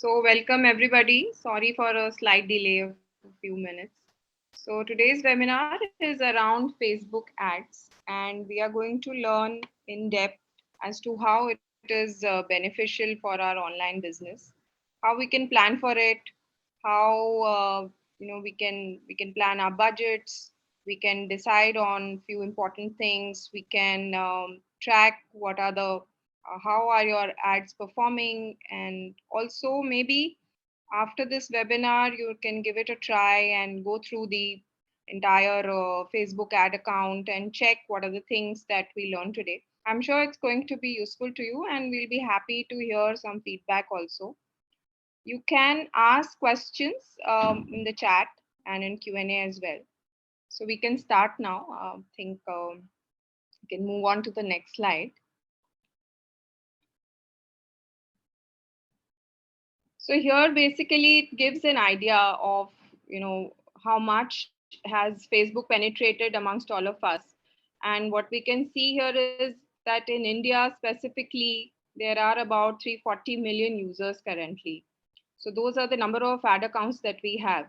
So, welcome everybody. Sorry for a slight delay of a few minutes. So, today's webinar is around Facebook ads, and we are going to learn in depth as to how it is beneficial for our online business, how we can plan for it, how we can plan our budgets, we can decide on few important things, we can track what are the how are your ads performing, and also maybe after this webinar you can give it a try and go through the entire Facebook ad account and check what are the things that we learned today. I'm sure it's going to be useful to you, and we'll be happy to hear some feedback also. You can ask questions in the chat and in Q&A as well. So we can start now. I think we can move on to the next slide. So here basically it gives an idea of how much has Facebook penetrated amongst all of us. And what we can see here is that in India specifically, there are about 340 million users currently. So those are the number of ad accounts that we have.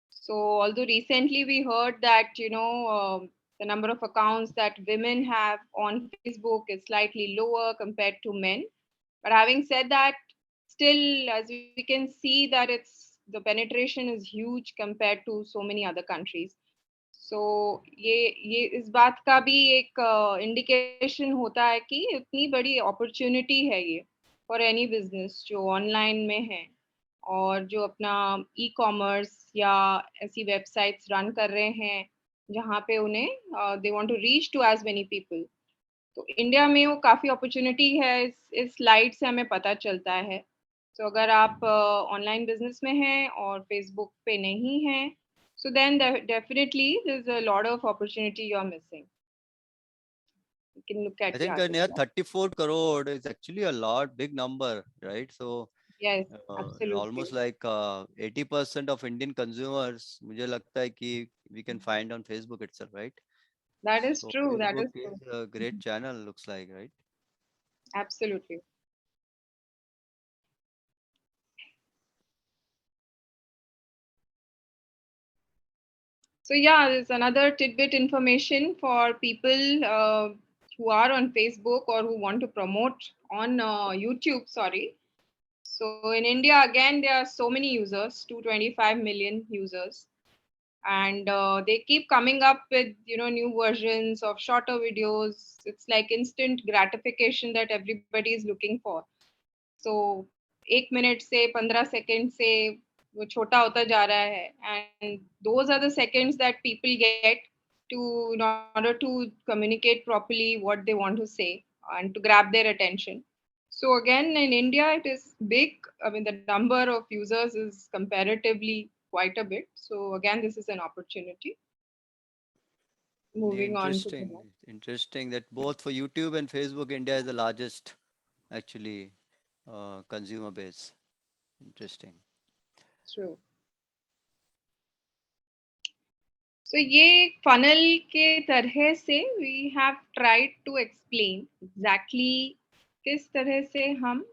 So although recently we heard that the number of accounts that women have on Facebook is slightly lower compared to men, but having said that, still as we can see that it's the penetration is huge compared to so many other countries. So ये इस बात का भी एक indication होता है कि इतनी बड़ी अपॉर्चुनिटी है ये फॉर एनी बिजनेस जो ऑनलाइन में है और जो अपना ई कॉमर्स या ऐसी वेबसाइट्स रन कर रहे हैं जहाँ पे उन्हें they want to reach to as many people. तो इंडिया में वो काफ़ी अपॉर्चुनिटी है, इस स्लाइड से हमें पता चलता है. तो अगर आप ऑनलाइन बिजनेस में हैं और फेसबुक पे नहीं हैं, so then definitely there's a lot of opportunity you're missing. You can look I at the think other near slide. 34 crore is actually a lot, big number, right? So Yes, absolutely. almost like 80% of Indian consumers, मुझे लगता है कि we can find on Facebook itself, right? That is So true. That Facebook is true. is a great channel, looks like, right? Absolutely. So yeah, there's another tidbit information for people who are on Facebook or who want to promote on YouTube. Sorry. So in India, again, there are so many users, 225 million users, and they keep coming up with new versions of shorter videos. It's like instant gratification that everybody is looking for. So 1 minute से 15 second से वो छोटा होता जा रहा है, and those are the seconds that people get to in order to communicate properly what they want to say and to grab their attention. So again, in India, it is big. I mean, the number of users is comparatively quite a bit. So again, this is an opportunity. Moving on to the next. Interesting that both for YouTube and Facebook, India is the largest actually consumer base. Interesting. True. So ये funnel के तरह से we have tried to explain exactly किस तरह से हम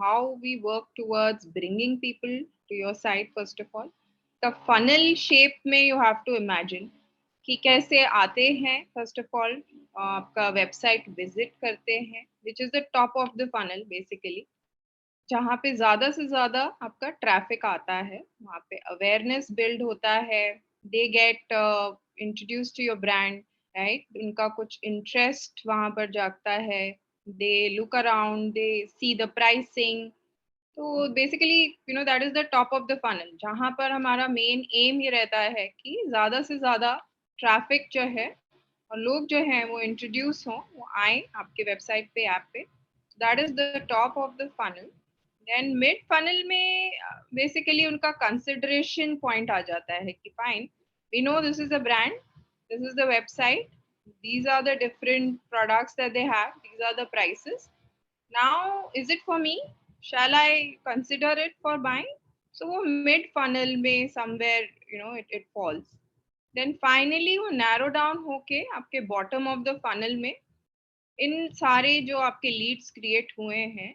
how we work towards bringing people to your site. First of all, the funnel shape में you have to imagine कि कैसे आते हैं. First of all, आपका website visit करते हैं, which is the top of the funnel basically. जहाँ पे ज़्यादा से ज़्यादा आपका ट्रैफिक आता है, वहाँ पे अवेयरनेस बिल्ड होता है, they get introduce to your brand, right? उनका कुछ इंटरेस्ट वहाँ पर जागता है, they look around, they see the pricing. तो basically that is the top of the funnel, जहाँ पर हमारा मेन एम ये रहता है कि ज़्यादा से ज़्यादा ट्रैफिक जो है और लोग जो हैं वो इंट्रोड्यूस हों, वो आए आपके वेबसाइट पे, ऐप पे. That is the top of the funnel. Then mid funnel में बेसिकली उनका कंसिडरेशन पॉइंट आ जाता है कि fine, we know this is a brand, this is the website, these are the different products that they have, these are the prices. Now is it for me, shall I consider it for buying? So वो mid funnel में somewhere it falls. Then finally वो narrow down होके आपके bottom of the funnel में इन सारे जो आपके leads create हुए हैं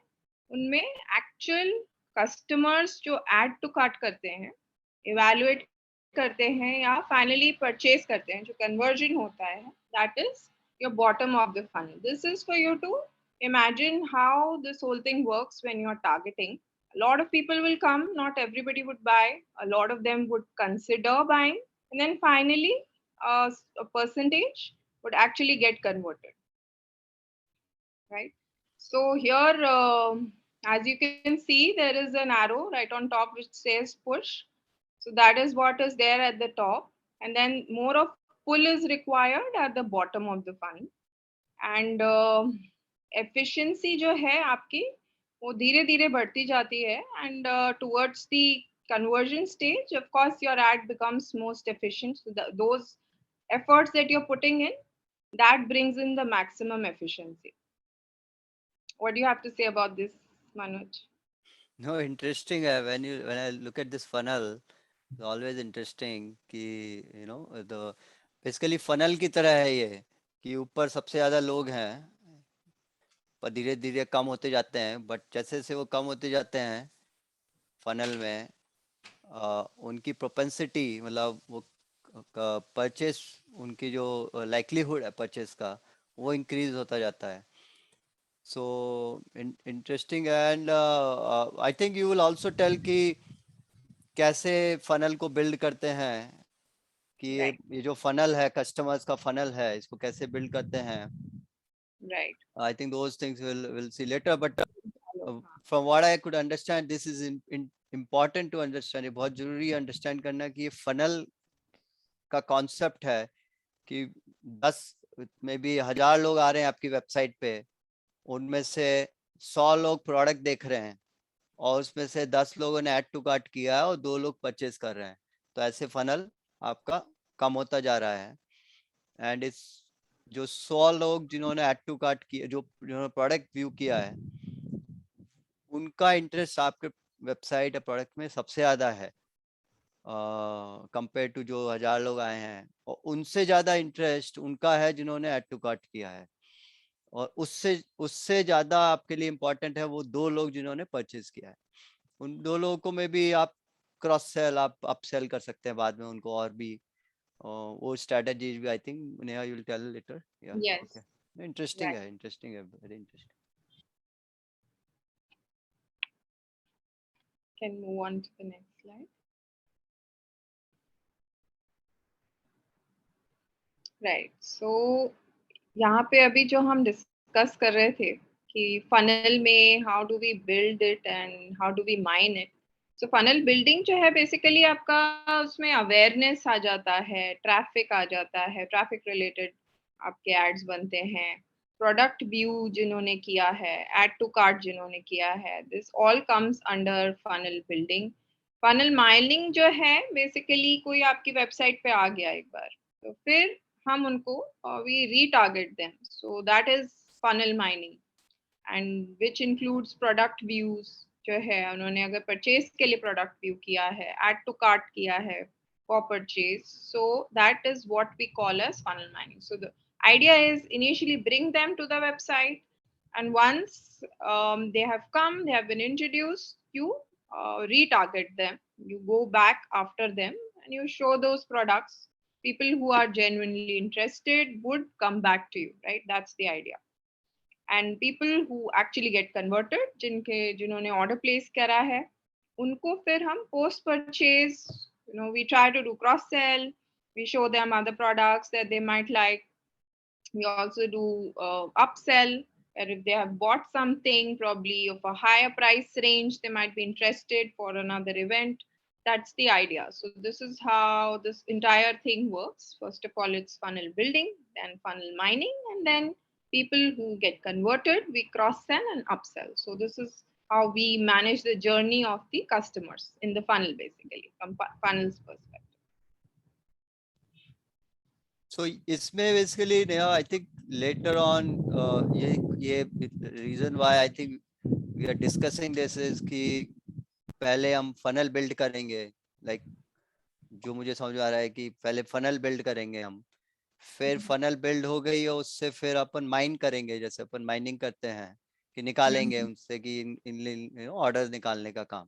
उनमें एक्चुअल कस्टमर्स जो ऐड टू कार्ट करते हैं, इवैल्यूएट करते हैं या फाइनली परचेज करते हैं, जो कन्वर्जन होता है, that is your bottom of the funnel. This is for you to imagine how this whole thing works when you're targeting. A lot of people will come, not everybody would buy, a lot of them would consider buying, and then finally a percentage would actually get converted, right? So here, as you can see, there is an arrow right on top which says push. So that is what is there at the top. And then more of pull is required at the bottom of the funnel. And efficiency जो है आपकी वो धीरे धीरे बढ़ती जाती है. And towards the conversion stage, of course, your ad becomes most efficient. So those efforts that you're putting in, that brings in the maximum efficiency. What do you have to say about this, Manoj? No, interesting. When I look at this funnel, it's always interesting कि the basically funnel की तरह है ये कि ऊपर सबसे ज्यादा लोग हैं पर धीरे धीरे कम होते जाते हैं, बट जैसे जैसे वो कम होते जाते हैं फनल में उनकी प्रोपेंसिटी मतलब वो परचेस उनकी जो लाइक्लीहुड है परचेस का वो इंक्रीज होता जाता है. So interesting, and I think you will also tell कि कैसे फनल को बिल्ड करते हैं कि Right, ये जो फनल है कस्टमर्स का फनल है इसको कैसे बिल्ड करते हैं. right. I think those things we'll see later, but Hello. from what I could understand, this is important to understand. ये बहुत जरूरी है अंडरस्टैंड करना कि ये फनल का कॉन्सेप्ट है कि 10 में भी 1000 लोग आ रहे हैं आपकी वेबसाइट पे, उनमें से 100 लोग प्रोडक्ट देख रहे हैं और उसमें से 10 लोगों ने ऐड टू कार्ट किया है और 2 लोग परचेज कर रहे हैं. तो ऐसे फनल आपका कम होता जा रहा है. एंड इस जो 100 लोग जिन्होंने ऐड टू कार्ट किया, जो जिन्होंने प्रोडक्ट व्यू किया है, उनका इंटरेस्ट आपके वेबसाइट या प्रोडक्ट में सबसे ज्यादा है कंपेयर टू जो 1000 लोग आए हैं, और उनसे ज्यादा इंटरेस्ट उनका है जिन्होंने ऐड टू कार्ट किया है, और उससे उससे ज्यादा आपके लिए इम्पोर्टेंट है वो 2 लोग जिन्होंने परचेज किया है. उन 2 लोगों को में भी आप क्रॉस सेल आप अप सेल कर सकते हैं बाद में उनको, और भी वो स्ट्रेटजीज भी I think Neha you will tell later. या ओके, Yes, इंटरेस्टिंग right. है, इंटरेस्टिंग है, very interesting. Can move on to the next slide. Right. So यहाँ पे अभी जो हम डिस्कस कर रहे थे कि फनल में how do we build it and how do we mine it. So funnel building जो है बेसिकली आपका उसमें अवेयरनेस आ जाता है, ट्रैफिक आ जाता है, ट्रैफिक रिलेटेड आपके एड्स बनते हैं, प्रोडक्ट व्यू जिन्होंने किया है, ऐड टू कार्ट जिन्होंने किया है, this all comes under funnel building. Funnel mining जो है बेसिकली कोई आपकी वेबसाइट पे आ गया एक बार, तो फिर हम उनको we retarget them. So that is funnel mining, and which includes product views जो है उन्होंने अगर परचेज के लिए प्रोडक्ट व्यू किया है, ऐड टू कार्ट किया है for purchase. So that is what we call as funnel mining. So the idea is initially bring them to the website, and once they have come, they have been introduced, you retarget them. You go back after them and you show those products. People who are genuinely interested would come back to you, right? That's the idea. And people who actually get converted, जिन्होंने order place करा है, उनको फिर हम post purchase, we try to do cross sell. We show them other products that they might like. We also do upsell, where if they have bought something probably of a higher price range, they might be interested for another event. That's the idea. So this is how this entire thing works. First of all, it's funnel building, then funnel mining, and then people who get converted, we cross sell and upsell. So this is how we manage the journey of the customers in the funnel, basically from funnel's perspective. So इसमें basically Neha I think later on ये reason why I think we are discussing this is कि पहले हम funnel build करेंगे, like जो मुझे समझ आ रहा है कि पहले funnel build करेंगे हम, फिर funnel build हो गई और उससे फिर अपन माइन करेंगे जैसे अपन माइनिंग करते हैं कि निकालेंगे उनसे कि इन ऑर्डर निकालने का काम।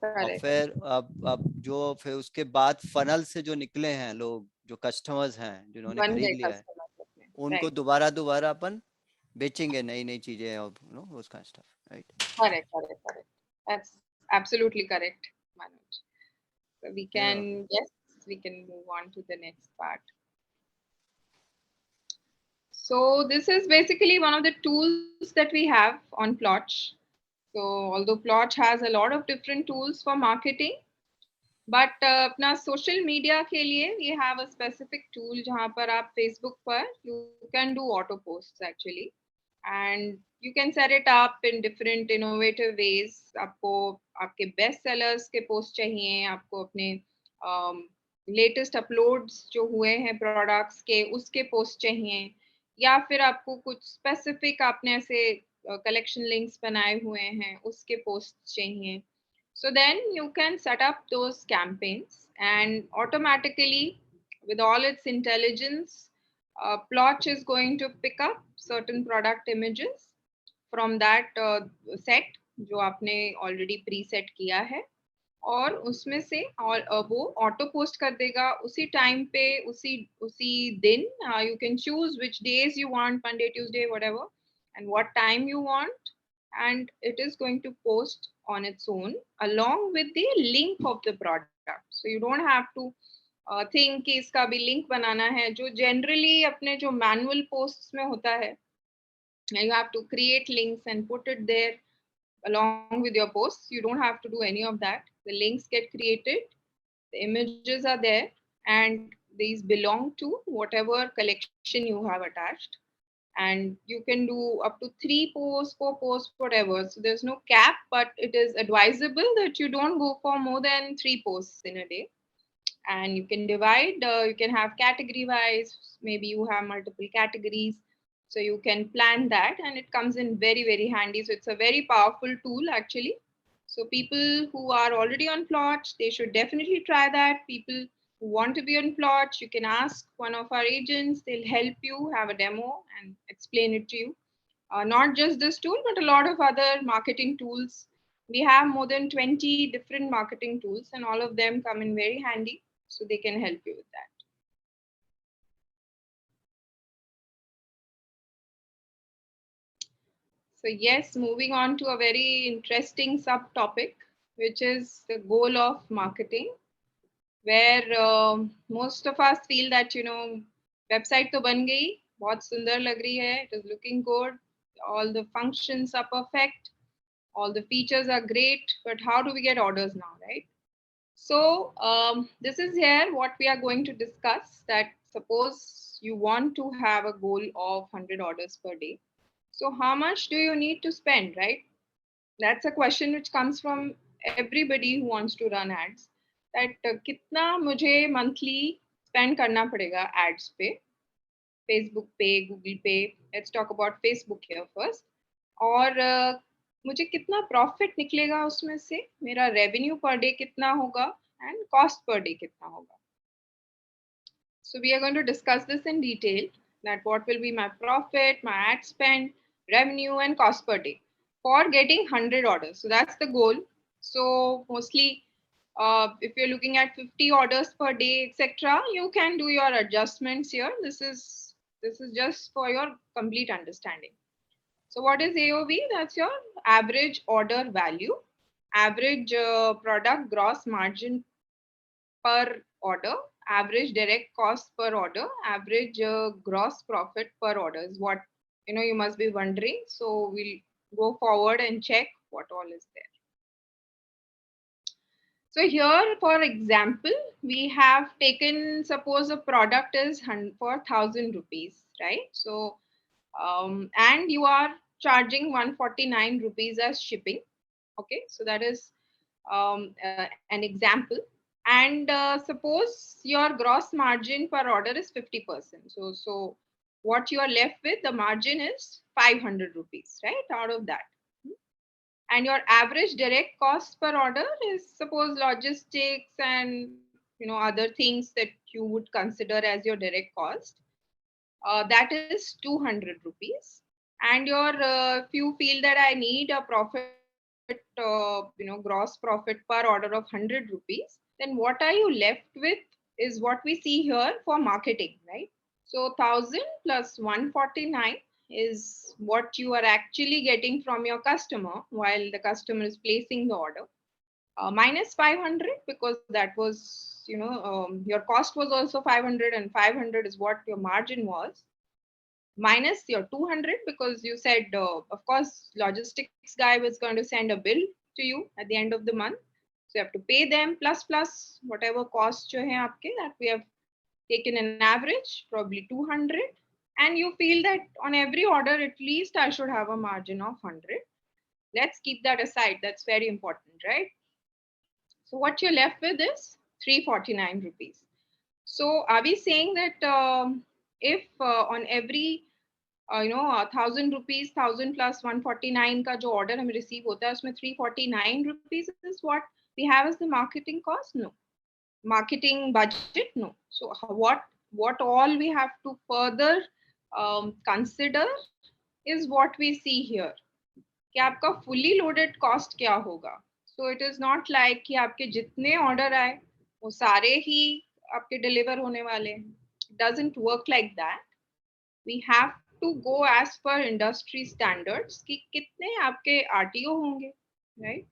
और Correct. फिर अब जो फिर उसके बाद फनल से जो निकले हैं लोग, जो कस्टमर्स हैं जिन्होंने बन खरीद गए लिया है, कस्टमर अपने, उनको राइट? दोबारा दोबारा अपन बेचेंगे नई नई चीजें और उस kind stuff, right? Correct, correct, correct. That's absolutely correct, Manoj. So we Yeah. can, yes, we can move on to the next part. So this is basically one of the tools that we have on Plotch. So although Plotch has a lot of different tools for marketing, but अपना social media के लिए we have a specific tool जहाँ पर आप Facebook पर you can do auto posts actually, and you can set it up in different innovative ways. आपको आपके best sellers के post चाहिए, आपको अपने लेटेस्ट अपलोड्स जो हुए हैं प्रोडक्ट्स के उसके पोस्ट चाहिए, या फिर आपको कुछ स्पेसिफिक आपने ऐसे कलेक्शन लिंक्स बनाए हुए हैं उसके पोस्ट चाहिए. So then you can set up those campaigns, and automatically, with all its intelligence, Plotch is going to pick up certain product images from that set जो आपने already preset किया है, और उसमें से और वो ऑटो पोस्ट कर देगा उसी टाइम पे, उसी उसी दिन. You can choose which days you want, Monday, Tuesday, whatever, and what time you want, and it is going to post on its own along with the link of the product. So you don't have to think कि इसका भी link बनाना है, जो generally अपने जो manual posts में होता है. You have to create links and put it there along with your posts. You don't have to do any of that. The links get created, the images are there, and these belong to whatever collection you have attached. And you can do up to 3 posts, 4 posts, whatever. So there's no cap, but it is advisable that you don't go for more than 3 posts in a day. And you can divide, you can have category wise, maybe you have multiple categories, so you can plan that, and it comes in very very handy. So it's a very powerful tool actually. So people who are already on Plotch, they should definitely try that. People who want to be on Plotch, you can ask one of our agents, they'll help you have a demo and explain it to you. Not just this tool, but a lot of other marketing tools. We have more than 20 different marketing tools, and all of them come in very handy, so they can help you with that. So yes, moving on to a very interesting subtopic, which is the goal of marketing, where most of us feel that website to ban gayi, bahut sundar lag rahi hai, it is looking good, all the functions are perfect, all the features are great, but how do we get orders now, right? So this is here what we are going to discuss, that suppose you want to have a goal of 100 orders per day. So how much do you need to spend, right? That's a question which comes from everybody who wants to run ads. That कितना मुझे monthly spend करना पड़ेगा ads पे, Facebook पे, Google पे. Let's talk about Facebook here first. और मुझे कितना प्रॉफिट निकलेगा उसमें से, मेरा रेवेन्यू पर डे कितना होगा, एंड कॉस्ट पर डे कितना होगा. So we are going to discuss this in detail, that what will be my profit, my ad spend, revenue, and cost per day for getting 100 orders. So that's the goal. So mostly, if you're looking at 50 orders per day, etc., you can do your adjustments here. This is just for your complete understanding. So what is AOV? That's your average order value, average product gross margin per order, average direct cost per order, average gross profit per order is what you must be wondering. So we'll go forward and check what all is there. So here, for example, we have taken, suppose a product is for 1,000 rupees, right? So and you are charging 149 rupees as shipping. Okay, so that is an example. And suppose your gross margin per order is 50%. So what you are left with, the margin is 500 rupees, right? Out of that. And your average direct cost per order is, suppose, logistics and other things that you would consider as your direct cost. That is 200 rupees. and your if you feel that I need a profit, gross profit per order of 100 rupees, then what are you left with is what we see here for marketing, right? So 1000 plus 149 is what you are actually getting from your customer while the customer is placing the order. Minus 500 because that was, your cost was also 500 and 500 is what your margin was, minus your 200 because you said, of course, logistics guy was going to send a bill to you at the end of the month. So you have to pay them plus whatever cost jo hai aapke, that we have taken an average, probably 200. And you feel that on every order, at least I should have a margin of 100. Let's keep that aside. That's very important, right? So what you're left with is 349 rupees. So are we saying that if on every 1000 rupees, 1000 plus 149 का जो order हमें receive होता है उसमें 349 rupees is what we have as the marketing cost? No. Marketing budget? No. So what all we have to further consider is what we see here. कि आपका fully loaded cost क्या होगा? So it is not like कि आपके जितने order आए वो सारे ही आपके deliver होने वाले हैं. It doesn't work like that. We have to go as per industry standards कि कितने आपके RTO होंगे, right?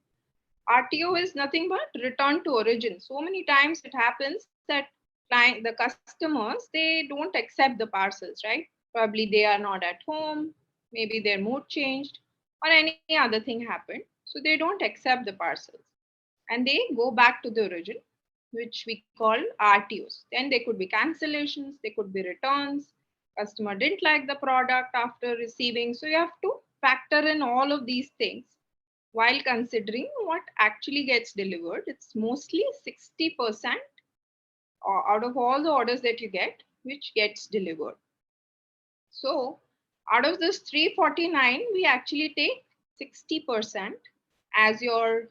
RTO is nothing but return to origin. So many times it happens that the customers, they don't accept the parcels, right? Probably they are not at home, maybe their mood changed, or any other thing happened. So they don't accept the parcels and they go back to the origin, which we call RTOs. Then there could be cancellations, there could be returns. Customer didn't like the product after receiving. So you have to factor in all of these things while considering what actually gets delivered. It's mostly 60% out of all the orders that you get, which gets delivered. So out of this 349, we actually take 60% as your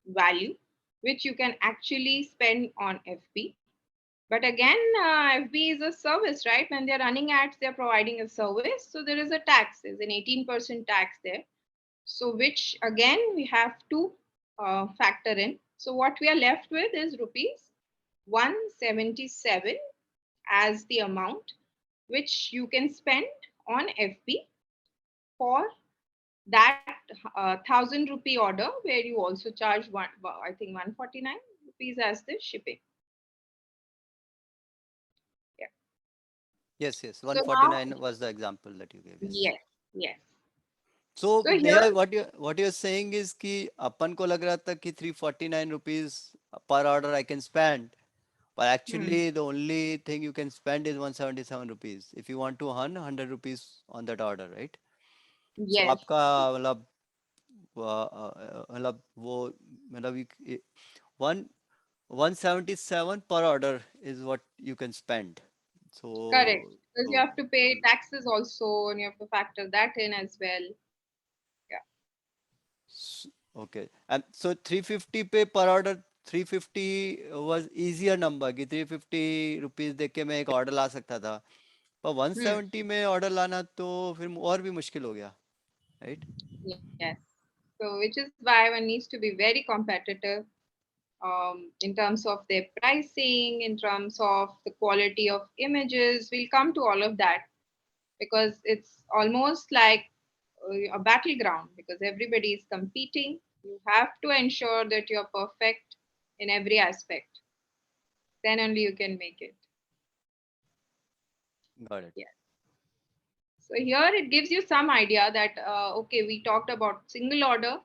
value, which you can actually spend on FB. But again, FB is a service, right? When they're running ads, they're providing a service. So there is a tax, there's an 18% tax there. So which again, we have to factor in. So what we are left with is rupees 177 as the amount which you can spend on FB for that 1000 rupee order, where you also charge I think 149 rupees as the shipping. Yeah. Yes, So now, 149 was the example that you gave. yes, yes. So So here, Neha, what you're saying is कि अपन को लग रहा था कि 349 rupees per order I can spend, but actually the only thing you can spend is 177 rupees if you want to earn 100 rupees on that order, right? So yes, आपका मतलब वो मतलब one 177 per order is what you can spend. correct. So, Because you have to pay taxes also, and you have to factor that in as well. Yeah. okay. And so 350 पे per order 350 was easier number कि 350 rupees देख के मैं एक order ला सकता था, पर 170 में order लाना तो फिर और भी मुश्किल हो गया, right? Yes. So which is why one needs to be very competitive in terms of their pricing, in terms of the quality of images. We'll come to all of that because it's almost like a battleground because everybody is competing. You have to ensure that you're perfect in every aspect. Then only you can make it. Got it. Yeah. So here it gives you some idea that, okay, we talked about single order,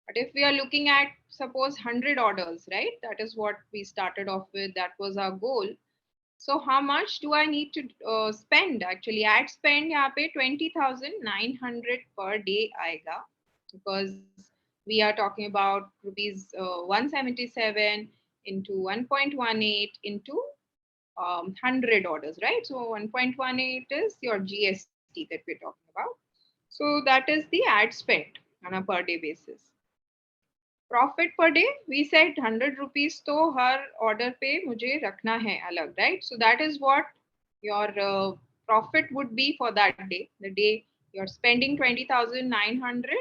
but if we are looking at suppose 100 orders, right? That is what we started off with. That was our goal. So how much do I need to spend? Actually, ad spend यहाँ पे 20,900 per day आएगा because we are talking about rupees 177 into 1.18 into 100 orders, right? So 1.18 is your GST that we're talking about. So that is the ad spend on a per day basis. Profit per day, we said 100 rupees to her order पे मुझे रखना है अलग, right? So that is what your profit would be for that day, the day You're spending 20,900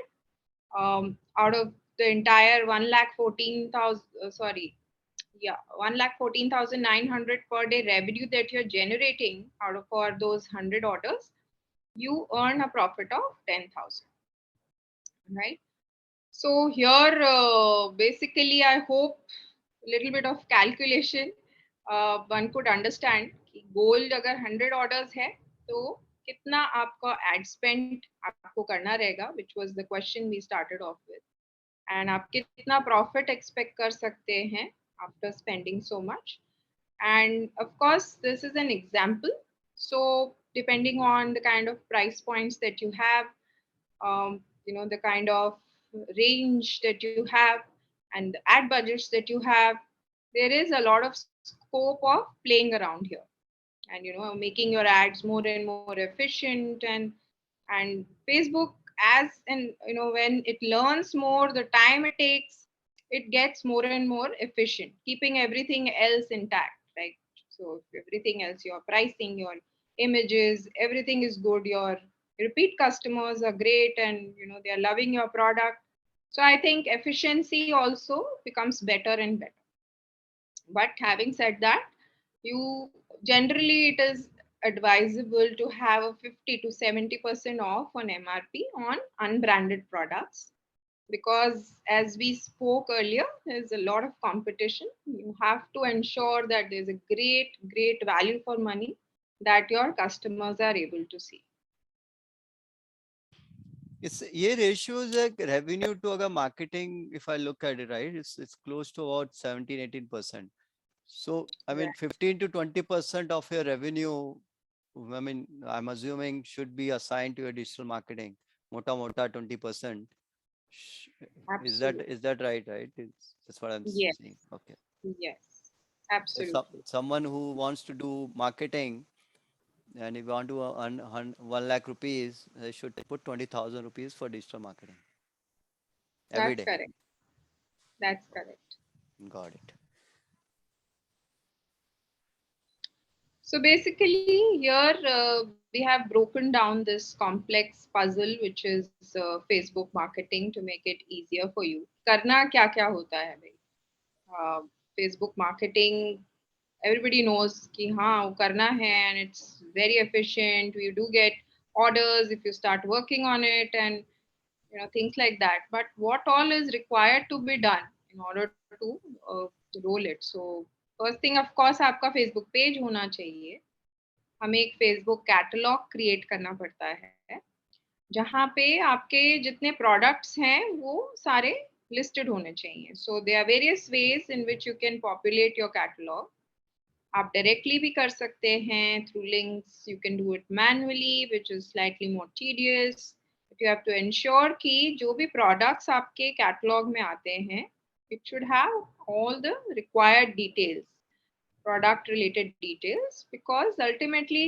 out of the entire 1,14,000, sorry, yeah, 1,14,900 per day revenue that you're generating out of for those 100 orders, you earn a profit of 10,000, right? So here, basically, I hope a little bit of calculation one could understand कि gold अगर 100 orders है तो कितना आपका ad spend आपको करना रहेगा, which was the question we started off with, and आप कितना profit expect कर सकते हैं after spending so much. And of course, this is an example. So depending on the kind of price points that you have, the kind of range that you have and the ad budgets that you have, there is a lot of scope of playing around here, and making your ads more and more efficient. And Facebook, as and when it learns more, the time it takes, it gets more and more efficient, keeping everything else intact, right? So if everything else, your pricing, your images, everything is good, your repeat customers are great, and they are loving your product, so I think efficiency also becomes better and better. But having said that, you generally it is advisable to have a 50 to 70% off on MRP on unbranded products, because as we spoke earlier, there's a lot of competition. You have to ensure that there's a great value for money that your customers are able to see. It's ये ratios like revenue to अगर marketing, if I look at it, right, it's close to about 17-18%. So I mean 15 to 20% of your revenue, I mean I'm assuming should be assigned to your digital marketing. Mota 20%. Absolutely. Is that right? Right? That's what I'm Yes. saying. Okay. Yes. If Absolutely. someone who wants to do marketing and if you want to earn 1 lakh rupees, they should put 20,000 rupees for digital marketing every That's day. correct. That's correct. Got it. So basically, here we have broken down this complex puzzle, which is Facebook marketing, to make it easier for you. करना क्या क्या होता है भाई? Facebook marketing, everybody knows कि हाँ वो करना है, and it's very efficient. You do get orders if you start working on it, and things like that. But what all is required to be done in order to roll it? So first thing, of course, आपका Facebook page होना चाहिए. हमें एक Facebook catalogue create करना पड़ता है, जहाँ पे आपके जितने प्रोडक्ट्स हैं वो सारे लिस्टेड होने चाहिए. So they are various ways in which you can populate your catalogue. आप डायरेक्टली भी कर सकते हैं through links, you can do it manually which is slightly more tedious. You have to ensure कि जो भी प्रोडक्ट्स आपके कैटलॉग में आते हैं, it should have all the required details, product related details, because ultimately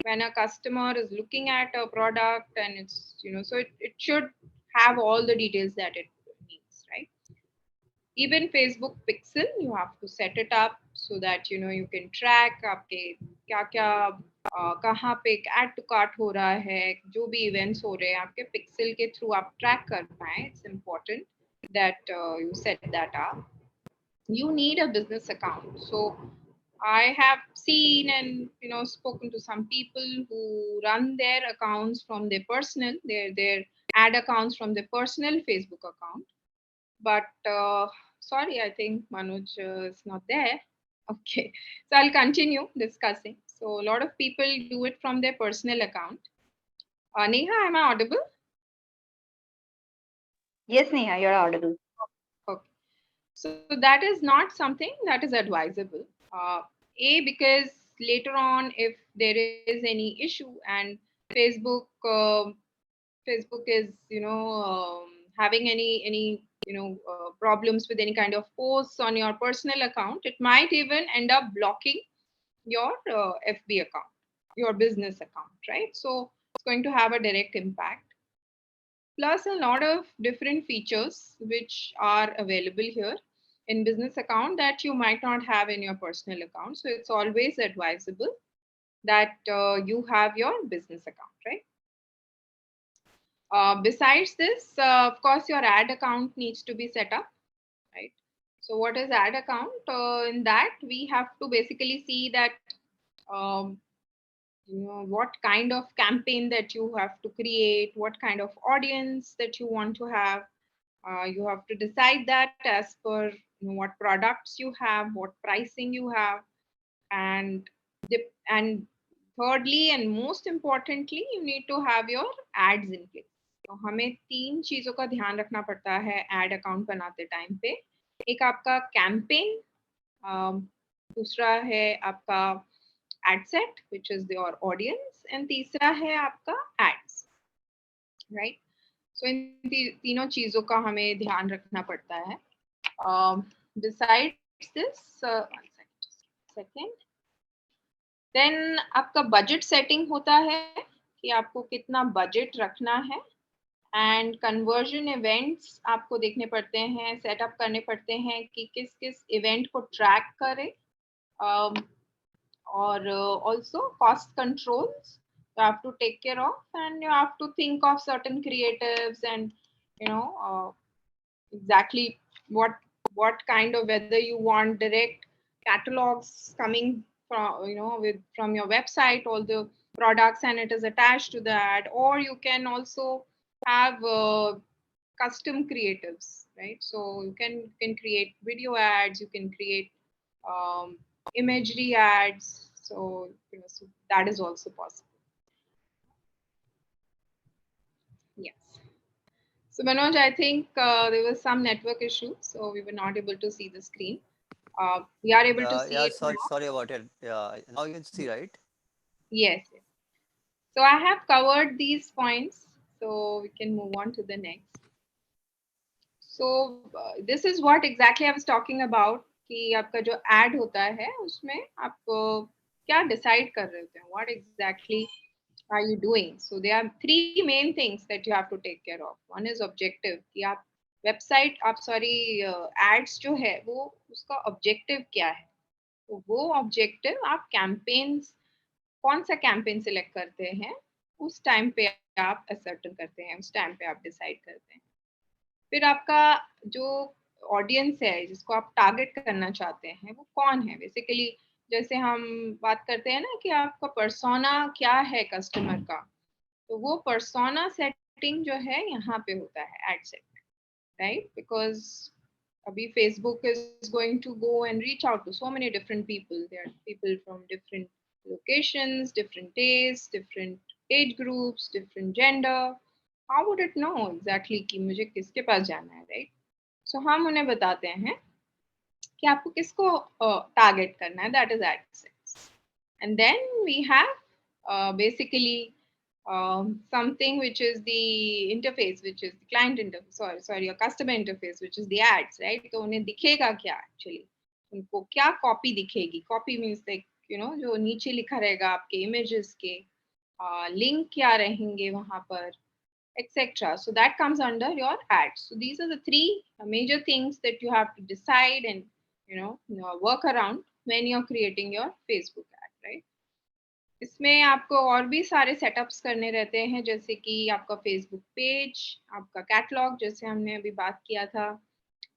when a customer is looking at a product and it's so it should have all the details that it needs, right? Even Facebook pixel, you have to set it up so that you can track आपके क्या क्या कहाँ पे add to cart हो रहा है, जो भी events हो रहे हैं आपके pixel के through आप track कर पाएं. It's important that you set that up. You need a business account. So I have seen and spoken to some people who run their accounts from their personal, their ad accounts from their personal Facebook account. But sorry, I think Manoj is not there. Okay, so I'll continue discussing. So a lot of people do it from their personal account. Neha, am I audible? Yes, Neha, you're audible. Okay. So that is not something that is advisable. Because later on, if there is any issue and Facebook Facebook is having any problems with any kind of posts on your personal account, it might even end up blocking your FB account, your business account, right? So it's going to have a direct impact. Plus a lot of different features which are available here in business account that you might not have in your personal account. So it's always advisable that you have your business account, right? Besides this, of course, your ad account needs to be set up, right? So what is ad account? In that, we have to basically see that um, what kind of campaign that you have to create, what kind of audience that you want to have. You have to decide that as per what products you have, what pricing you have, and and thirdly and most importantly, you need to have your ads in place. तो हमें तीन चीजों का ध्यान रखना पड़ता है ad account बनाते टाइम पे. एक आपका कैंपेन, दूसरा है आपका ad set which is your audience, and तीसरा है आपका ads, right? So इन तीनों चीजों का हमें ध्यान रखना पड़ता है. Besides this, one second. Then आपका बजट सेटिंग होता है कि आपको कितना बजट रखना है, एंड कन्वर्जन इवेंट्स आपको देखने पड़ते हैं, सेटअप करने पड़ते हैं कि किस किस इवेंट को ट्रैक करें, or also cost controls you have to take care of, and you have to think of certain creatives and exactly what kind of, whether you want direct catalogs coming from from your website, all the products, and it is attached to that, or you can also have custom creatives, right? So you can create video ads, you can create imagery ads. So that is also possible. Yes. So Manoj, I think there was some network issue, so we were not able to see the screen. We are able to see Yeah, it now. sorry about it. Yeah, now you can see, right? Yes, yes. So I have covered these points, so we can move on to the next. So this is what exactly I was talking about कि आपका जो ad होता है उसमें आप क्या decide कर रहे होते हैं, what exactly are you doing. So there are three main things that you have to take care of. One is objective कि आप website, आप sorry ads जो है वो उसका objective क्या है. तो वो objective आप campaigns, कौन सा कैंपेन सिलेक्ट करते हैं उस टाइम पे आप असर्टन करते हैं, उस टाइम पे आप डिसाइड करते हैं. फिर आपका जो ऑडियंस है जिसको आप टारगेट करना चाहते हैं वो कौन है. बेसिकली जैसे हम बात करते हैं ना कि आपका पर्सोना क्या है कस्टमर का, तो वो पर्सोना सेटिंग जो है यहाँ पे होता है एड सेट, राइट? बिकॉज अभी Facebook is going to go and reach out to so many different people. There are people from different locations, different tastes, different age groups, different gender. How would it know exactly कि मुझे किसके पास जाना है, right? So हम उन्हें बताते हैं कि आपको किसको टारगेट करना है, that is AdSense. And then we have basically something which is the interface, which is the client interface, sorry your customer interface, which is the ads, right? तो उन्हें दिखेगा क्या actually, उनको क्या कॉपी दिखेगी. कॉपी मीन्स लाइक जो नीचे लिखा रहेगा आपके इमेजेस के, लिंक क्या रहेंगे वहां पर, etc. So that comes under your ads. So these are the three major things that you have to decide and work around when you're creating your Facebook ad, right? इसमें आपको और भी सारे सेटअप्स करने रहते हैं, जैसे कि आपका फेसबुक पेज, आपका कैटलॉग जैसे हमने अभी बात किया था,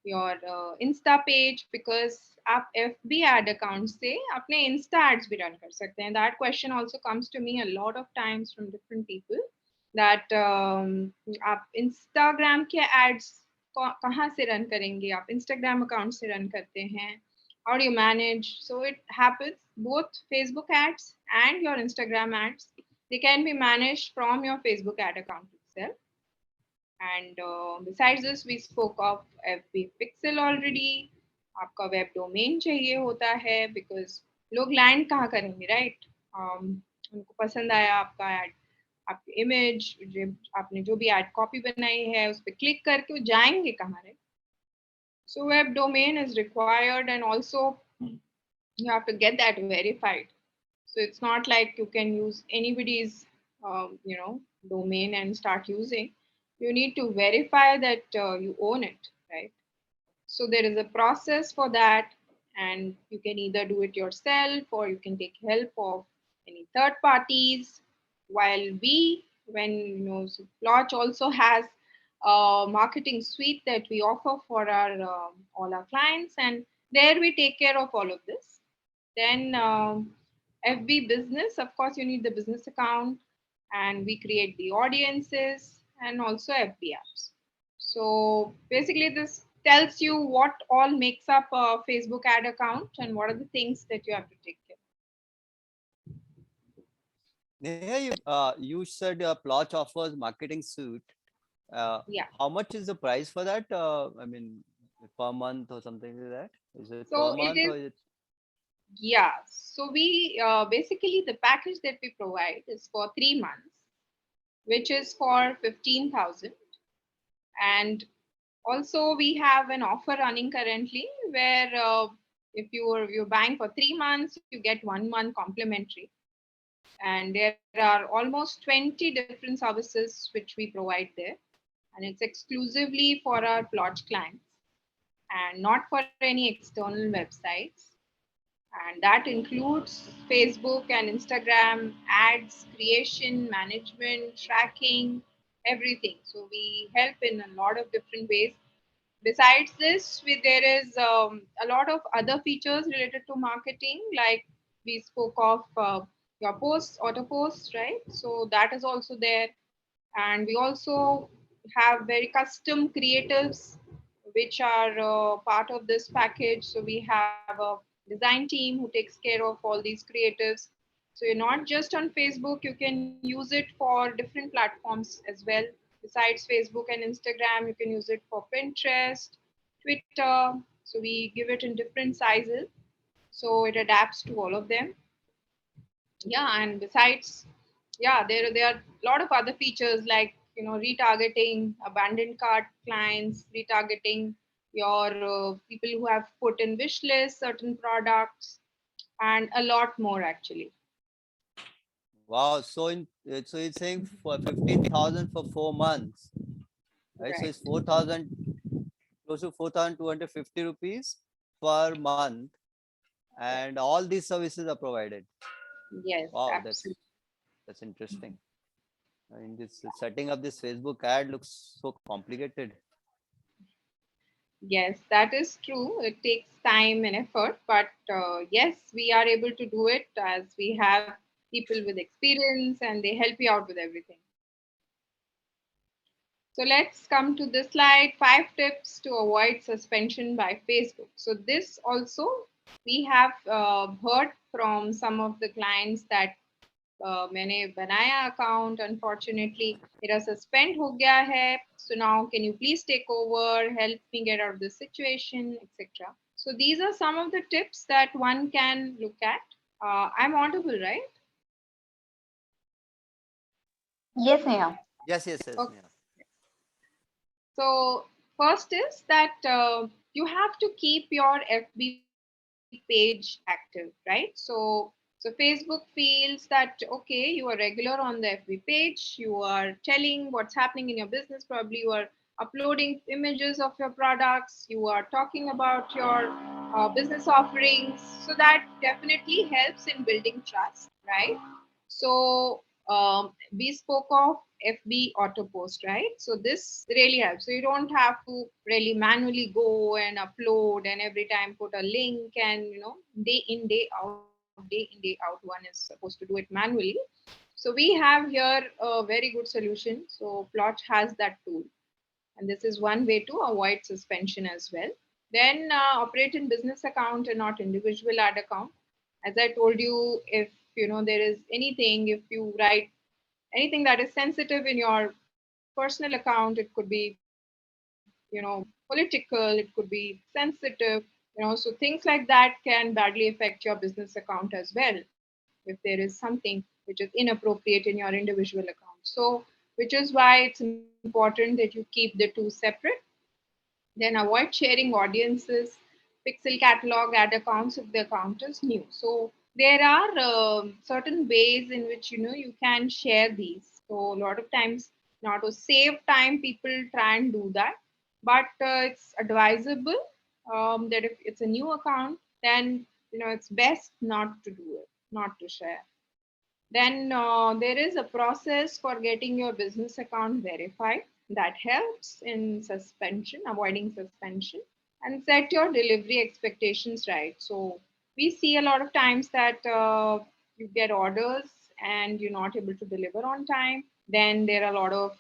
योर इंस्टा पेज, बिकॉज आप FB एड अकाउंट से अपने इंस्टा एड्स भी रन कर सकते हैं. That question also comes to me a lot of times from different people that आप इंस्टाग्राम के एड्स कहाँ से रन करेंगे, आप इंस्टाग्राम अकाउंट से रन करते हैं, how do you manage? So it happens both Facebook ads and your Instagram ads, they can be managed from your Facebook ad account itself. And besides this, we spoke of FB Pixel already. आपका web domain चाहिए होता है, because लोग land कहाँ करेंगे, right? उनको पसंद आया आपका एड, आपकी इमेज, आपने जो भी एड कॉपी बनाई है उस पर क्लिक करके वो जाएंगे कहाँ, right? So web domain is required, and also you have to get that verified. So it's not like you can use anybody's domain and start using. You need to verify that you own it, right? So there is a process for that, and you can either do it yourself or you can take help of any third parties. While we when so Plotch also has a marketing suite that we offer for our all our clients, and there we take care of all of this. Then FB business, of course, you need the business account, and we create the audiences and also FB apps. So basically, this tells you what all makes up a Facebook ad account and what are the things that you have to take care. Neha, you said Plotch offers marketing suite. Yeah. How much is the price for that? I mean, per month or something like that? Is it per So it month is, or is it? yeah. So we basically the package that we provide is for 3 months, which is for 15,000. And also we have an offer running currently where if you're buying for 3 months, you get 1 month complimentary. And there are almost 20 different services which we provide there, and it's exclusively for our Plotch clients and not for any external websites. And that includes Facebook and Instagram ads creation, management, tracking, everything. So we help in a lot of different ways. Besides this, there is a lot of other features related to marketing, like we spoke of your posts, auto posts, right? So that is also there. And we also have very custom creatives which are part of this package. So we have a design team who takes care of all these creatives. So you're not just on Facebook, you can use it for different platforms as well. Besides Facebook and Instagram, you can use it for Pinterest, Twitter. So we give it in different sizes. So it adapts to all of them. Yeah, and besides, yeah, there are a lot of other features like retargeting abandoned cart clients, retargeting your people who have put in wish list certain products, and a lot more actually. Wow. So it's saying for 15,000 for 4 months, right? So Right. it's 4,000, close to 4,250 rupees per month, and all these services are provided. Yes, Wow, absolutely. that's interesting. I mean, this setting up this Facebook ad looks so complicated. Yes, that is true. It takes time and effort, but yes, we are able to do it as we have people with experience and they help you out with everything. So let's come to this slide, 5 tips to avoid suspension by Facebook. So this also we have heard from some of the clients that मैंने बनाया account, unfortunately मेरा suspend हो गया है, so now can you please take over, help me get out of this situation, etc. So these are some of the tips that one can look at. I'm audible, right? Yes, Neha. Yes, Okay. Neha. So first is that you have to keep your FB page active, right? So Facebook feels that okay, you are regular on the FB page, you are telling what's happening in your business, probably you are uploading images of your products, you are talking about your business offerings. So that definitely helps in building trust, right? So we spoke of FB auto post, right? So this really helps. So you don't have to really manually go and upload and every time put a link, and day in day out one is supposed to do it manually. So we have here a very good solution. So Plotch has that tool, and this is one way to avoid suspension as well. Then operate in business account and not individual ad account. As I told you, if there is anything, if you write anything that is sensitive in your personal account, it could be political, it could be sensitive, so things like that can badly affect your business account as well if there is something which is inappropriate in your individual account. So which is why it's important that you keep the two separate. Then avoid sharing audiences, pixel catalog ad accounts if the account is new. So there are certain ways in which you can share these. So a lot of times, now to save time, people try and do that, but it's advisable that if it's a new account, then it's best not to do it, not to share. Then there is a process for getting your business account verified that helps in suspension, avoiding suspension, and set your delivery expectations right. So we see a lot of times that you get orders and you're not able to deliver on time. Then there are a lot of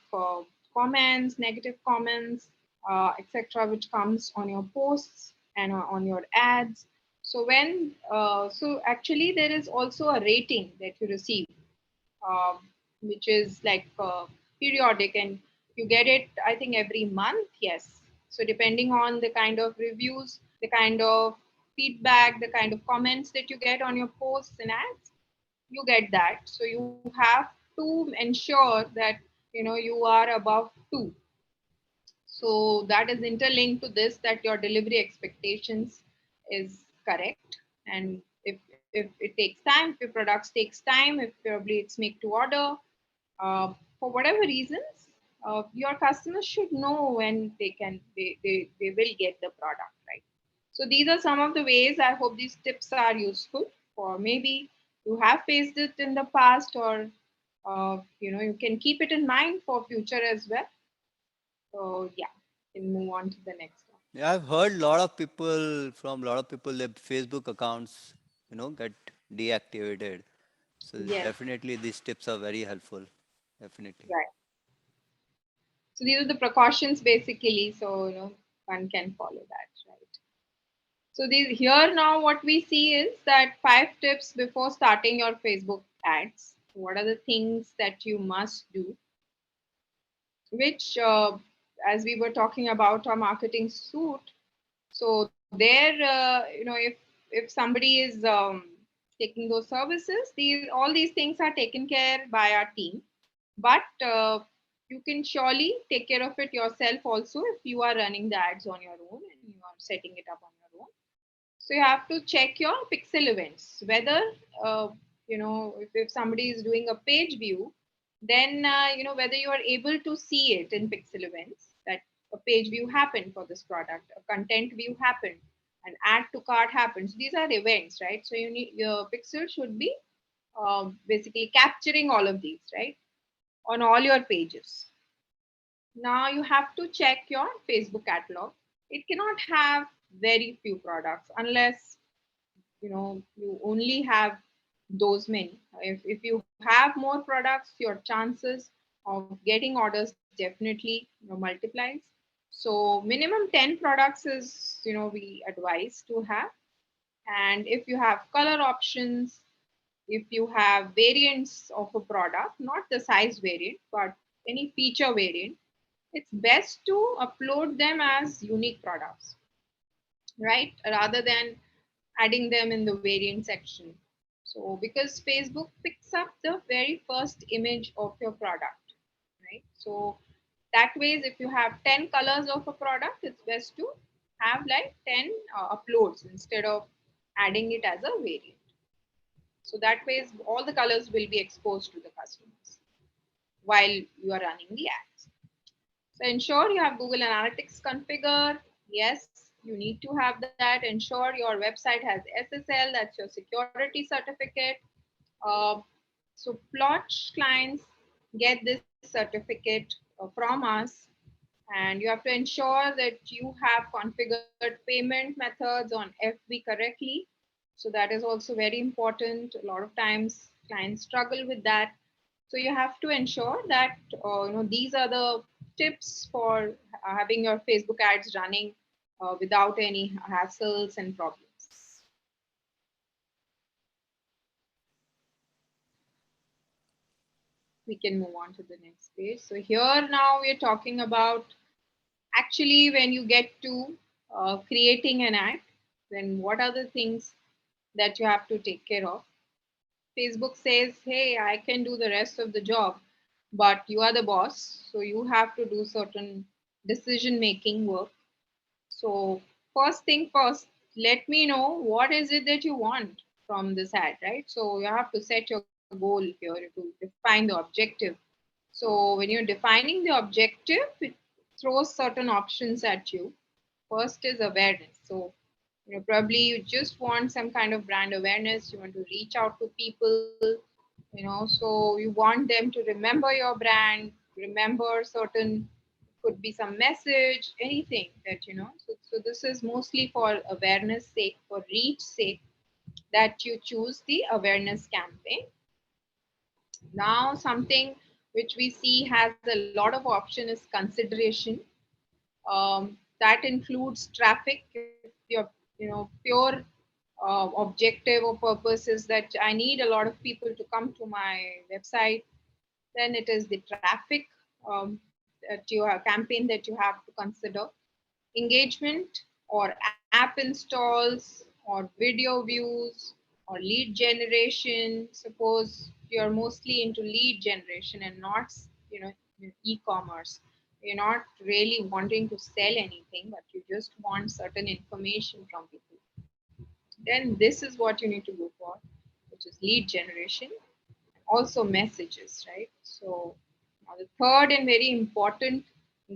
comments, negative comments, etc., which comes on your posts and on your ads. So so actually there is also a rating that you receive, um, which is like periodic, and you get it, I think, every month. Yes. So depending on the kind of reviews, the kind of feedback, the kind of comments that you get on your posts and ads, you get that. So you have to ensure that you are above 2. So that is interlinked to this, that your delivery expectations is correct. And if it takes time, if your products takes time, if probably it's make to order, for whatever reasons, your customers should know when they will get the product, right? So these are some of the ways. I hope these tips are useful, for maybe you have faced it in the past, or you can keep it in mind for future as well. So yeah, we can move on to the next one. Yeah, I've heard a lot of people, their Facebook accounts, get deactivated. So Yes, definitely these tips are very helpful. Definitely. right. So these are the precautions basically. So one can follow that, right? So these here now what we see is that 5 tips before starting your Facebook ads. What are the things that you must do? Which, as we were talking about our marketing suite, so there, if somebody is taking those services, these all these things are taken care by our team. But you can surely take care of it yourself also if you are running the ads on your own and you are setting it up on your own. So you have to check your pixel events, whether if somebody is doing a page view, then whether you are able to see it in pixel events, that a page view happened for this product, a content view happened, an add to cart happens. These are events, right? So you need your pixel should be basically capturing all of these, right, on all your pages. Now you have to check your Facebook catalog. It cannot have very few products unless you only have those many. If you have more products, your chances of getting orders definitely multiplies. So minimum 10 products is we advise to have. And if you have color options, if you have variants of a product, not the size variant but any feature variant, it's best to upload them as unique products, right, rather than adding them in the variant section. So because Facebook picks up the very first image of your product, right? So that ways, if you have 10 colors of a product, it's best to have like 10 uploads instead of adding it as a variant. So that ways, all the colors will be exposed to the customers while you are running the ads. So ensure you have Google Analytics configured. Yes, you need to have that. Ensure your website has SSL, that's your security certificate. Uh, so Plotch clients get this certificate from us, and you have to ensure that you have configured payment methods on FB correctly. So that is also very important. A lot of times clients struggle with that. So you have to ensure that these are the tips for having your Facebook ads running without any hassles and problems. We can move on to the next page. So here now we're talking about, actually, when you get to creating an ad, then what are the things that you have to take care of? Facebook says, hey, I can do the rest of the job, but you are the boss, so you have to do certain decision making work. So first thing first, let me know what is it that you want from this ad, right? So you have to set your goal here to define the objective. So when you're defining the objective, it throws certain options at you. First is awareness. So probably you just want some kind of brand awareness. You want to reach out to people So you want them to remember your brand, remember certain, could be some message, anything that, so this is mostly for awareness sake, for reach sake, that you choose the awareness campaign. Now, something which we see has a lot of option is consideration. That includes traffic. If your, pure objective or purpose is that I need a lot of people to come to my website, then it is the traffic that you have, campaign that you have to consider. Engagement or app installs or video views or lead generation. Suppose you're mostly into lead generation and not, e-commerce. You're not really wanting to sell anything, but you just want certain information from people. Then this is what you need to go for, which is lead generation, also messages, right? So now the third and very important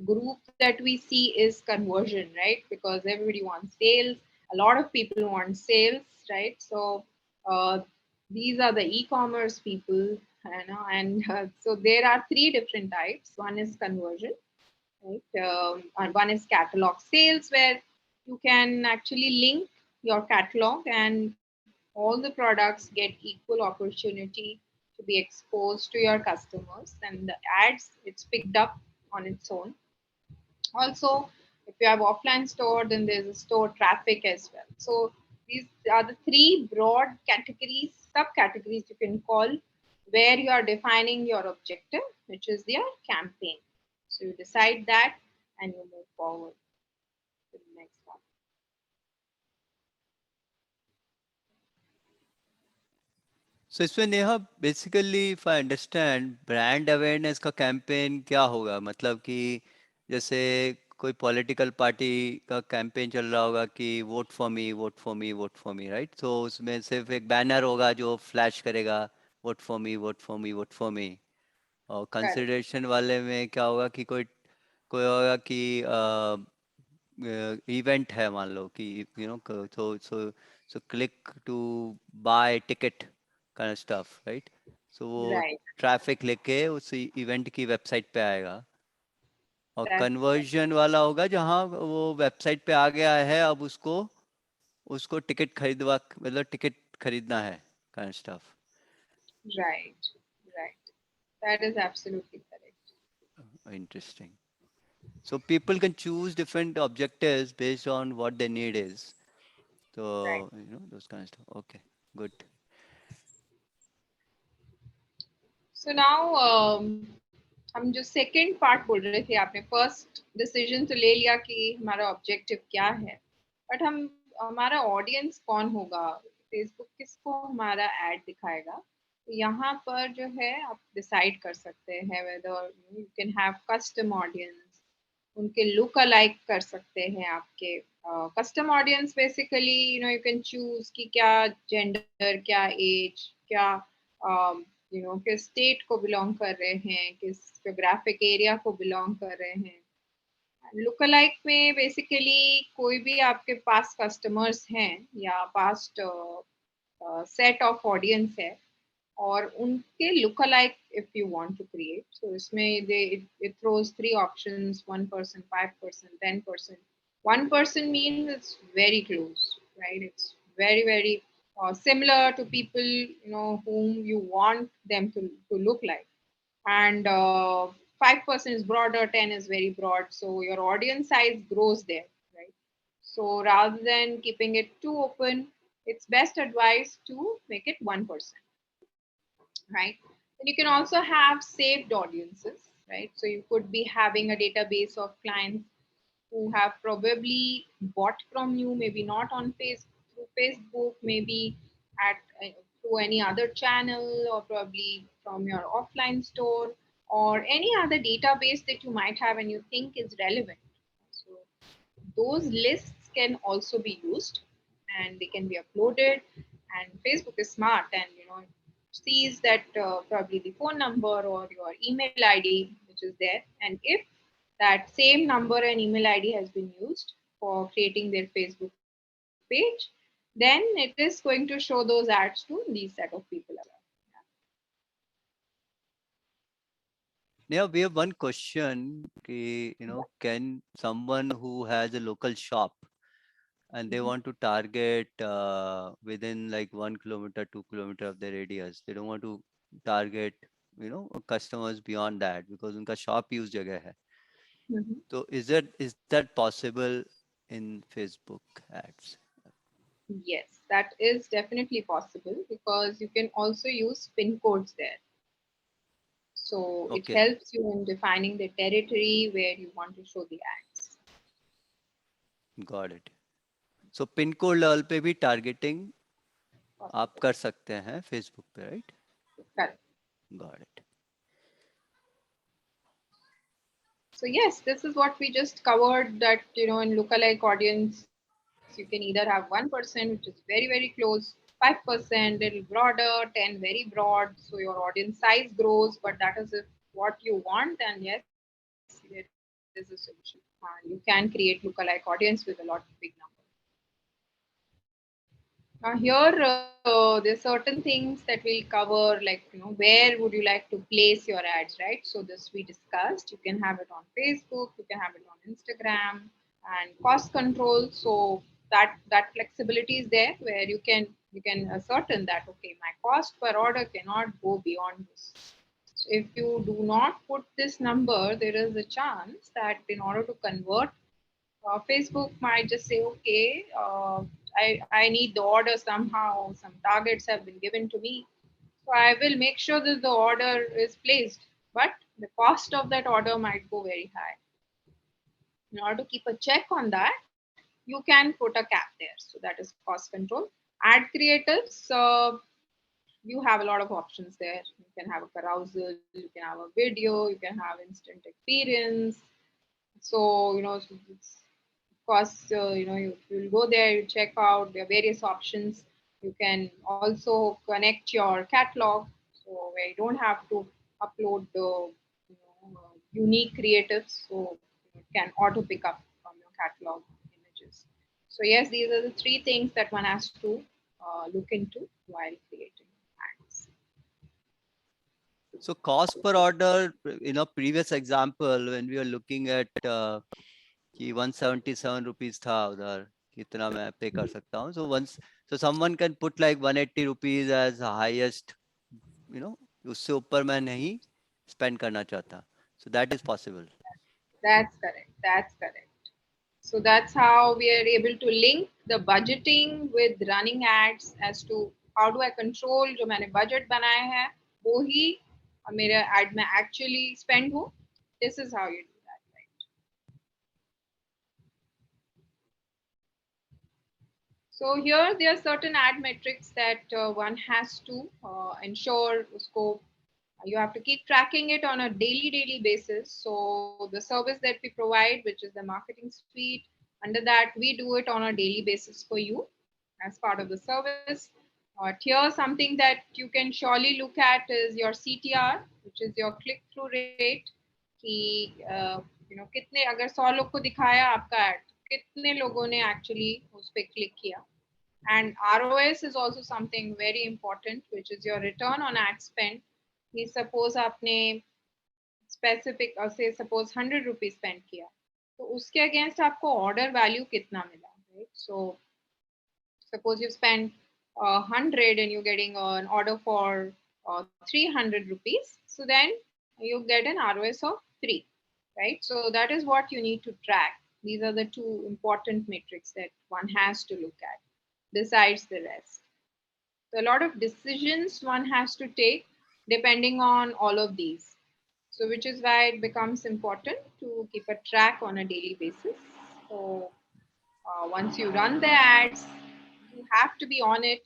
group that we see is conversion, right? Because everybody wants sales. A lot of people want sales, right? So uh, these are the e-commerce people, and so there are three different types. One is conversion, right? And one is catalog sales, where you can actually link your catalog and all the products get equal opportunity to be exposed to your customers, and the ads, it's picked up on its own. Also, if you have offline store, then there's a store traffic as well. So these are the three broad categories, subcategories you can call, where you are defining your objective, which is your campaign. So you decide that and you move forward to the next one. So इसमें Neha basically if I understand brand awareness का campaign क्या होगा, मतलब कि जैसे कोई political party का campaign चल रहा होगा कि vote for me, vote for me, vote for me, right? तो उसमें सिर्फ एक बैनर होगा जो फ्लैश करेगा, vote for me, vote for me, vote for me. और Correct. कंसिडरेशन वाले में क्या होगा कि कोई कोई होगा कि इवेंट है, मान लो कि so so click to buy ticket kind of stuff, right? So वो Right. ट्रैफिक लेके उस इवेंट की वेबसाइट पे आएगा। और That's कन्वर्जन वाला होगा जहाँ वो वेबसाइट पे आ गया है, अब उसको उसको टिकट खरीदवा, मतलब टिकट खरीदना है kind of stuff. right. Right. That is absolutely correct. Interesting. So people can choose different objectives based on what their need is. Right. So, those kind of stuff. Okay, good. So now हम जो second part बोल रहे थे, आपने first decision तो ले लिया कि हमारा ऑब्जेक्टिव क्या है, बट हम, हमारा ऑडियंस कौन होगा, फेसबुक किसको हमारा एड दिखाएगा, तो यहाँ पर जो है आप डिसाइड कर सकते हैं whether you can have custom audience, उनके लुक अलाइक कर सकते हैं आपके। Custom audience basically you can choose कि क्या जेंडर, क्या एज, क्या किस स्टेट को बिलोंग कर रहे हैं, किस जोग्राफिक एरिया को बिलोंग कर रहे हैं। लुक अलाइक में बेसिकली कोई भी आपके पास कस्टमर्स हैं या पास्ट सेट ऑफ ऑडियंस है, और उनके lookalike if you want to create, so इसमें they it throws three options, 1%, 5%, 10%। 1% means it's very close, right? It's very very similar to people whom you want them to look like, and 5% is broader, 10 is very broad, so your audience size grows there, right? So rather than keeping it too open, it's best advised to make it 1%, right? And you can also have saved audiences, right? So you could be having a database of clients who have probably bought from you, maybe not on through Facebook, maybe at through any other channel, or probably from your offline store, or any other database that you might have and you think is relevant. So those lists can also be used and they can be uploaded, and Facebook is smart and sees that probably the phone number or your email id which is there, and if that same number and email id has been used for creating their Facebook page, then it is going to show those ads to these set of people as well. Now we have one question. Can someone who has a local shop and they Mhm. want to target within like 1 kilometer, 2 kilometer of their radius, they don't want to target, customers beyond that because उनका shop use जगह है. Mhm. So is that possible in Facebook ads? Yes, that is definitely possible because you can also use pin codes there. So it Okay, helps you in defining the territory where you want to show the ads. got it. So pin code level पे भी targeting आप Possible. कर सकते हैं Facebook पे, right? Correct. Got it. So yes, this is what we just covered that, in lookalike audience, you can either have 1%, which is very, very close, 5%, little broader, 10 very broad. So your audience size grows, but that is if what you want. And yes, there is a solution. You can create lookalike audience with a lot of big numbers. Now here, there's certain things that we'll cover, like, where would you like to place your ads, right? So this we discussed. You can have it on Facebook, you can have it on Instagram, and cost control. So that flexibility is there where you can ascertain that okay, my cost per order cannot go beyond this. So if you do not put this number, there is a chance that in order to convert Facebook might just say, okay, I need the order somehow. Some targets have been given to me. So I will make sure that the order is placed. But the cost of that order might go very high. In order to keep a check on that, you can put a cap there. So that is cost control. Ad creators, you have a lot of options there. You can have a carousel, you can have a video, you can have instant experience. So, it's course, you'll go there, you check out there are various options. You can also connect your catalog, so where you don't have to upload the unique creatives, so it can auto pick up from your catalog images. So yes, these are the three things that one has to look into while creating ads. So cost per order, previous example when we were looking at कि 177 rupees था उधर कितना मैं पे कर सकता हूँ. So someone can put like 180 rupees as the highest, उससे ऊपर मैं नहीं spend करना चाहता. So that is possible. That's correct. That's correct. So that's how we are able to link the budgeting with running ads as to how do I control जो मैंने budget बनाया है वो ही मेरे ad में actually spend हो. This is how you do that, right? So here there are certain ad metrics that one has to ensure उसको you have to keep tracking it on a daily basis. So the service that we provide, which is the marketing suite, under that we do it on a daily basis for you as part of the service. Here something that you can surely look at is your CTR, which is your click through rate. कि कितने अगर 100 लोग को दिखाया आपका ad, कितने लोगों ने actually उस पे click किया. And ROS is also something very important, which is your return on ad spend. कि suppose आपने specific से suppose 100 rupees spend किया तो उसके against आपको order value कितना मिला, right? So suppose you spend 100 and you're getting an order for 300 rupees, so then you get an ROS of 3, right? So that is what you need to track. These are the two important metrics that one has to look at besides the rest. So a lot of decisions one has to take depending on all of these. So which is why it becomes important to keep a track on a daily basis. So once you run the ads, you have to be on it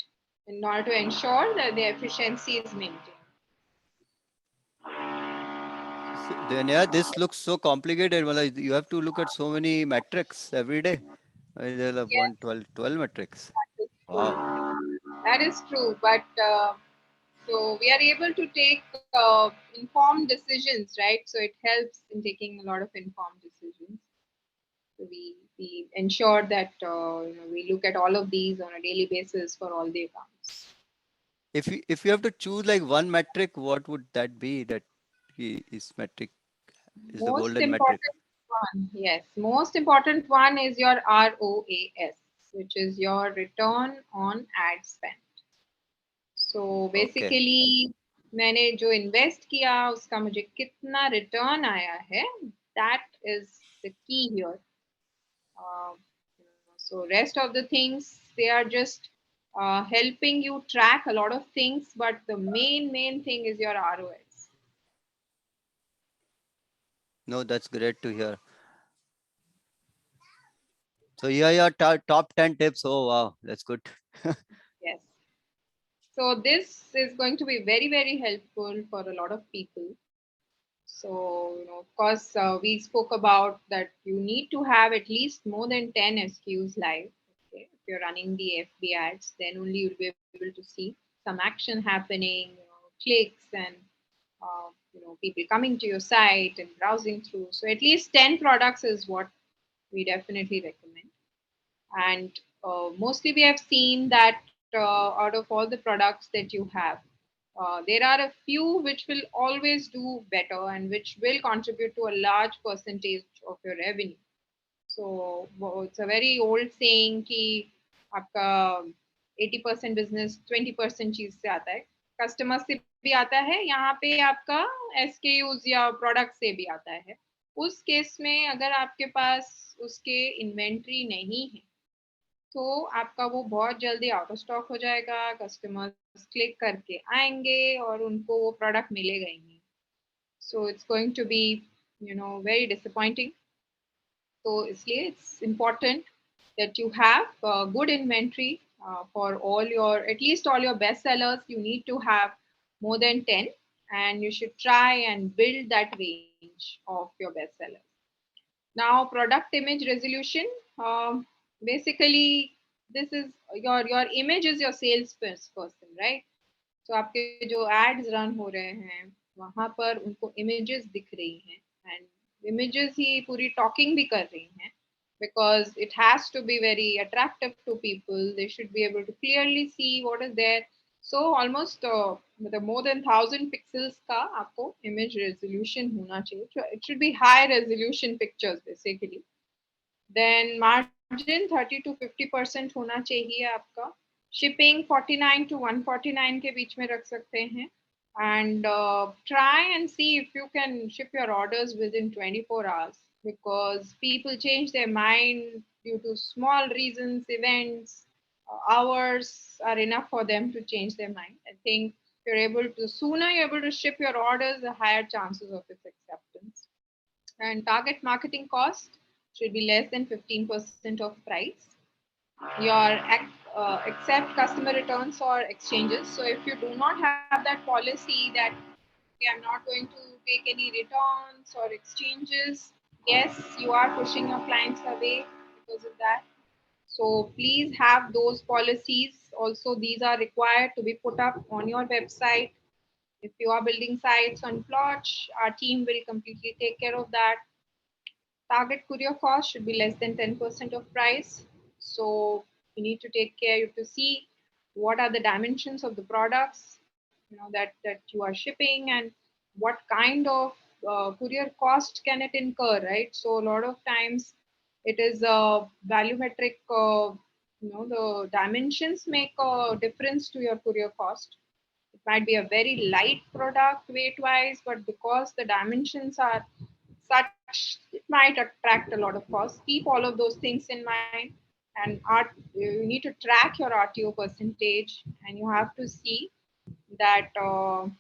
in order to ensure that the efficiency is maintained. Then yeah, this looks so complicated. Well, you have to look at so many metrics every day. There are Yes, 12 metrics. that is Wow. true. That is true. But so we are able to take informed decisions, right? So it helps in taking a lot of informed decisions. So we ensure that we look at all of these on a daily basis for all the accounts. If you have to choose like one metric, what would that be that is metric, is the Most golden metric. important one, yes, most important one is your ROAS, which is your return on ad spend. So Okay. basically मैंने जो invest किया उसका मुझे कितना return आया है, that is the key here. So rest of the things, they are just helping you track a lot of things, but the main thing is your ROS. No, that's great to hear. So here are your top 10 tips. Oh, wow. That's good. Yes. So this is going to be very helpful for a lot of people. So, of course, we spoke about that you need to have at least more than 10 SKUs live. Okay? If you're running the FB ads, then only you'll be able to see some action happening, clicks and people coming to your site and browsing through. So at least 10 products is what we definitely recommend. And mostly we have seen that out of all the products that you have, there are a few which will always do better and which will contribute to a large percentage of your revenue. So it's a very old saying कि आपका 80% business 20% चीज से आता है, customer से भी आता है, यहाँ पे आपका SKUs या प्रोडक्ट से भी आता है. उस केस में अगर आपके पास उसके इन्वेंट्री नहीं है तो आपका वो बहुत जल्दी आउट ऑफ स्टॉक हो जाएगा, कस्टमर्स क्लिक करके आएंगे और उनको वो प्रोडक्ट मिलेगा ही नहीं. So it's going to be very disappointing. तो इसलिए it's important that you have good inventory for all your, at least all your best sellers. You need to have more than 10, and you should try and build that range of your best sellers. Now, product image resolution. Basically, this is your image is your sales person, right? So आपके जो ads run हो रहे हैं वहां पर उनको images दिख रही हैं and images ही पूरी talking भी कर रही हैं, because it has to be very attractive to people. They should be able to clearly see what is there. So almost मतलब more than 1000 pixels का आपको image resolution होना चाहिए. So it should be high resolution pictures basically. Then margin 30 to 50% होना चाहिए आपका. Shipping 49 to 149 के बीच में रख सकते हैं. And try and see if you can ship your orders within 24 hours, because people change their mind due to small reasons, events. Hours are enough for them to change their mind. I think if you're able to, sooner you're able to ship your orders, the higher chances of its acceptance. And target marketing cost should be less than 15% of price. Your accept customer returns or exchanges. So if you do not have that policy that, okay, I'm not going to take any returns or exchanges, yes, you are pushing your clients away because of that. So please have those policies. Also, these are required to be put up on your website. If you are building sites on Plotch, our team will completely take care of that. Target courier cost should be less than 10% of price. So you need to take care, you have to see what are the dimensions of the products, that you are shipping, and what kind of courier cost can it incur, right? So a lot of times it is a volumetric, the dimensions make a difference to your courier cost. It might be a very light product weight wise, but because the dimensions are such, it might attract a lot of costs. Keep all of those things in mind. And you need to track your RTO percentage, and you have to see that the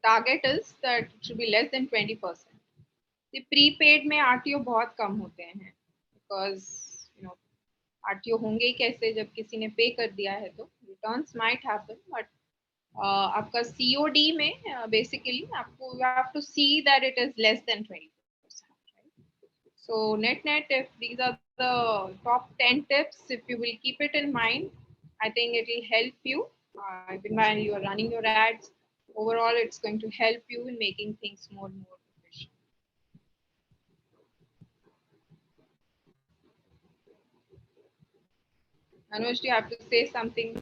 target is that it should be less than 20%. The prepaid में RTO बहुत कम होते हैं, because RTO होंगे ही कैसे जब किसी ने पे कर दिया है. तो returns might happen, but आपका COD में basically आपको, you have to see that it is less than 20%. So net, if these are the top 10 tips, if you will keep it in mind, I think it will help you. Even while you are running your ads, overall, it's going to help you in making things more and more efficient. Anush, do you have to say something?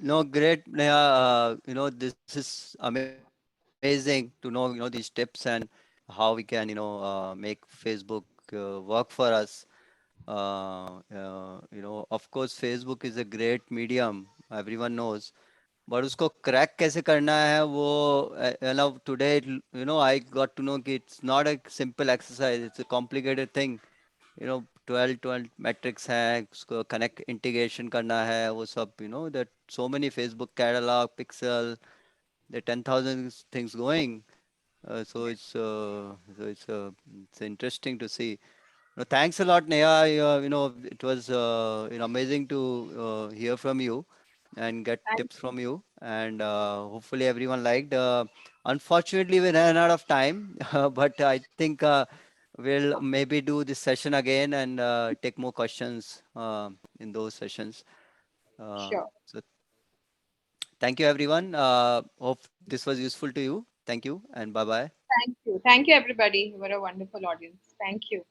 No, great, Neha. This is amazing amazing to know, these tips and how we can, make Facebook work for us. Of course, Facebook is a great medium, everyone knows. But उसको crack कैसे करना है वो, today, I got to know कि it's not a simple exercise, it's a complicated thing. 12 metrics है, उसको connect integration करना है, वो सब, that so many Facebook catalog, pixel, the 10,000 things going. So it's interesting to see. No, thanks a lot, Neha. It was amazing to hear from you and get Thank tips from you. And hopefully everyone liked. Unfortunately, we ran out of time, but I think we'll maybe do this session again and take more questions in those sessions. Sure. So thank you, everyone. Hope this was useful to you. Thank you and bye bye. Thank you. Thank you, everybody. You were a wonderful audience. Thank you.